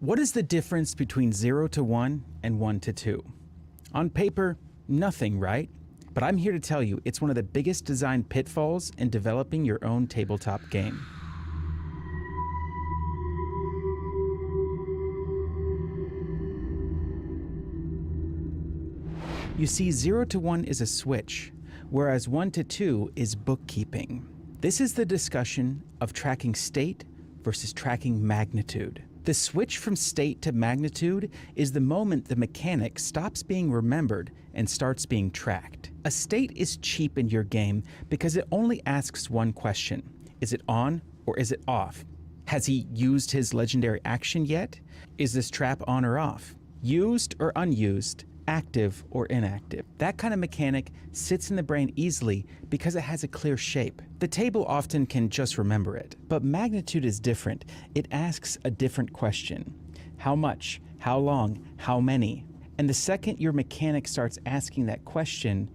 What is the difference between 0 to 1 and 1 to 2? On paper, nothing, right? But I'm here to tell you it's one of the biggest design pitfalls in developing your own tabletop game. You see, 0 to 1 is a switch, whereas 1 to 2 is bookkeeping. This is the discussion of tracking state versus tracking magnitude. The switch from state to magnitude is the moment the mechanic stops being remembered and starts being tracked. A state is cheap in your game because it only asks one question. Is it on or is it off? Has he used his legendary action yet? Is this trap on or off? Used or unused? Active or inactive? That kind of mechanic sits in the brain easily because it has a clear shape. The table often can just remember it, but magnitude is different. It asks a different question. How much? How long? How many? And the second your mechanic starts asking that question,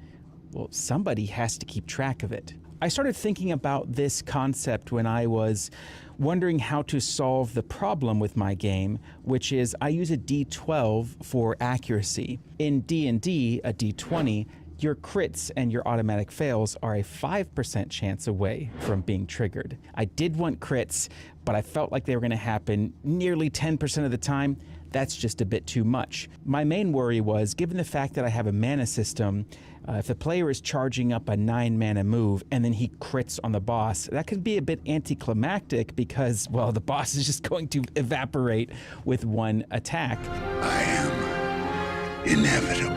well, somebody has to keep track of it. I started thinking about this concept when I was wondering how to solve the problem with my game, which is I use a D12 for accuracy. In D&D, a D20, your crits and your automatic fails are a 5% chance away from being triggered. I did want crits, but I felt like they were going to happen nearly 10% of the time. That's just a bit too much. My main worry was, given the fact that I have a mana system, if the player is charging up a 9 mana move and then he crits on the boss, that could be a bit anticlimactic because, well, the boss is just going to evaporate with one attack. I am inevitable.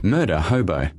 Murder hobo.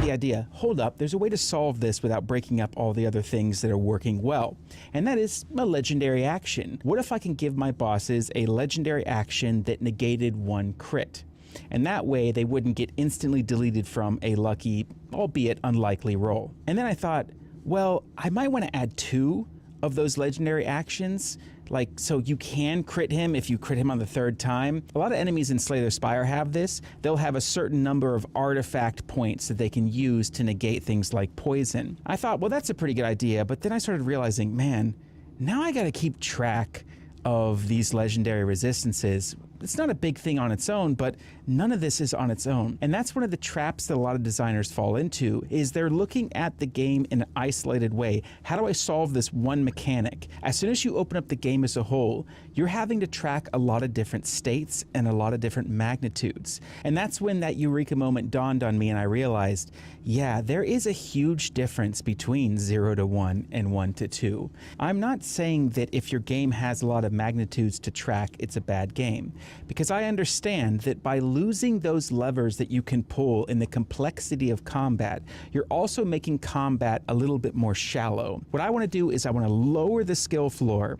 The idea, hold up, there's a way to solve this without breaking up all the other things that are working well, and that is a legendary action. What if I can give my bosses a legendary action that negated one crit? And that way they wouldn't get instantly deleted from a lucky, albeit unlikely roll. And then I thought, well, I might want to add 2 of those legendary actions, like, so you can crit him if you crit him on the 3rd time. A lot of enemies in Slay the Spire have this. They'll have a certain number of artifact points that they can use to negate things like poison. I thought, well, that's a pretty good idea, but then I started realizing, man, now I gotta keep track of these legendary resistances. It's not a big thing on its own, but none of this is on its own. And that's one of the traps that a lot of designers fall into, is they're looking at the game in an isolated way. How do I solve this one mechanic? As soon as you open up the game as a whole, you're having to track a lot of different states and a lot of different magnitudes. And that's when that eureka moment dawned on me and I realized, yeah, there is a huge difference between 0 to 1 and 1 to 2. I'm not saying that if your game has a lot of magnitudes to track, it's a bad game. Because I understand that by losing those levers that you can pull in the complexity of combat, you're also making combat a little bit more shallow. What I want to do is I want to lower the skill floor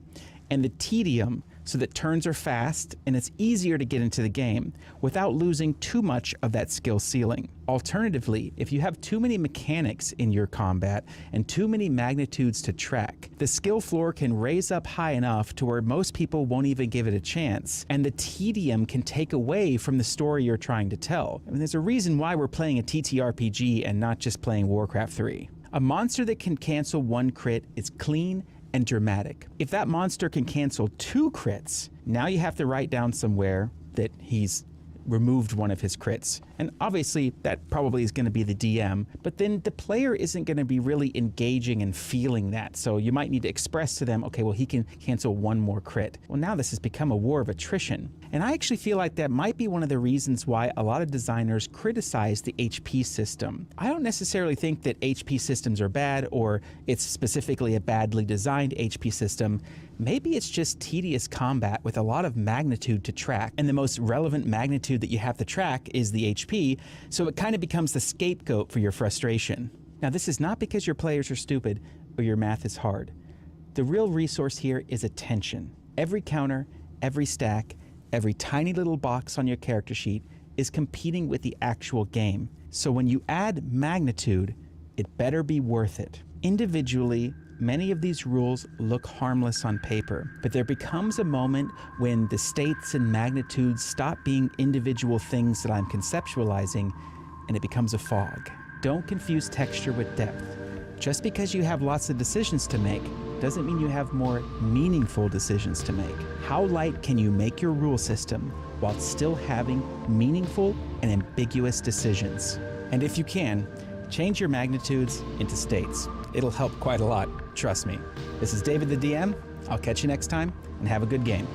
and the tedium so that turns are fast and it's easier to get into the game without losing too much of that skill ceiling. Alternatively, if you have too many mechanics in your combat and too many magnitudes to track, the skill floor can raise up high enough to where most people won't even give it a chance, and the tedium can take away from the story you're trying to tell. I mean, there's a reason why we're playing a TTRPG and not just playing Warcraft 3. A monster that can cancel one crit is clean and dramatic. If that monster can cancel 2 crits, now you have to write down somewhere that he's removed one of his crits. And obviously that probably is going to be the DM, but then the player isn't going to be really engaging and feeling that. So you might need to express to them, okay, well, he can cancel 1 more crit. Well, now this has become a war of attrition. And I actually feel like that might be one of the reasons why a lot of designers criticize the HP system. I don't necessarily think that HP systems are bad or it's specifically a badly designed HP system. Maybe it's just tedious combat with a lot of magnitude to track, and the most relevant magnitude that you have to track is the HP, so it kind of becomes the scapegoat for your frustration. Now, this is not because your players are stupid or your math is hard. The real resource here is attention. Every counter, every stack, every tiny little box on your character sheet is competing with the actual game. So when you add magnitude, it better be worth it. Individually, many of these rules look harmless on paper, but there becomes a moment when the states and magnitudes stop being individual things that I'm conceptualizing, and it becomes a fog. Don't confuse texture with depth. Just because you have lots of decisions to make doesn't mean you have more meaningful decisions to make. How light can you make your rule system while still having meaningful and ambiguous decisions? And if you can, change your magnitudes into states. It'll help quite a lot, trust me. This is David the DM. I'll catch you next time, and have a good game.